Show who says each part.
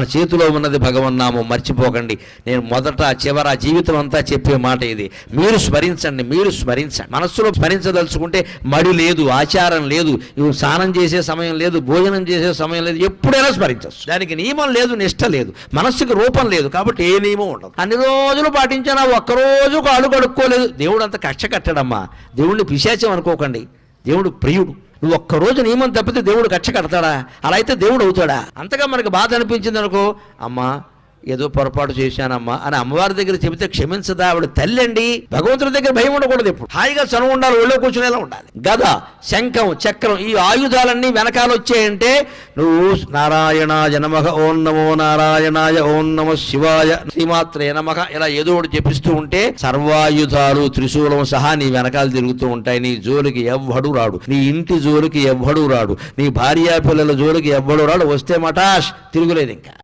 Speaker 1: మన చేతిలో ఉన్నది భగవన్నామం, మర్చిపోకండి. నేను మొదట చివర జీవితం అంతా చెప్పే మాట ఇది. మీరు స్మరించండి. మనస్సులో స్మరించదలుచుకుంటే మడి లేదు, ఆచారం లేదు, ఇవి స్నానం చేసే సమయం లేదు, భోజనం చేసే సమయం లేదు, ఎప్పుడైనా స్మరించవచ్చు. దానికి నియమం లేదు, నిష్ట లేదు, మనస్సుకి రూపం లేదు, కాబట్టి ఏ నియమం ఉండదు. అన్ని రోజులు పాటించినా ఒక్కరోజు కాళ్ళు కడుక్కోలేదు, దేవుడు అంత కక్ష కట్టడమ్మా. దేవుడిని పిశాచం అనుకోకండి, దేవుడు ప్రియుడు. నువ్వు ఒక్కరోజు నియమం తప్పితే దేవుడు కక్ష కడతాడా? అలా అయితే దేవుడు అవుతాడా? అంతగా మనకు బాధ అనిపించింది అనుకో, అమ్మా ఏదో పొరపాటు చేశానమ్మా అని అమ్మవారి దగ్గర చెబితే క్షమించదా? ఆవిడ తల్లి అండి. భగవంతుడి దగ్గర భయం ఉండకూడదు, ఎప్పుడు హాయిగా చనువు ఉండాలి, ఒళ్ళో కూర్చునేలా ఉండాలి. గద, శంఖం, చక్రం, ఈ ఆయుధాలన్నీ వెనకాల వచ్చాయంటే నువ్వు నారాయణాయ నమః, ఓం నమో నారాయణాయ, ఓం నమః శివాయ, శ్రీమాత్రే నమః ఇలా ఏదో ఒకటి జపిస్తూ ఉంటే సర్వాయుధాలు త్రిశూలం సహా నీ వెనకాల తిరుగుతూ ఉంటాయి. నీ జోలికి ఎవ్వడు రాడు, నీ ఇంటి జోలికి ఎవ్వడు రాడు, నీ భార్యా పిల్లల జోలికి ఎవ్వడు రాడు. వస్తే మటాష్, తిరుగులేదు ఇంకా.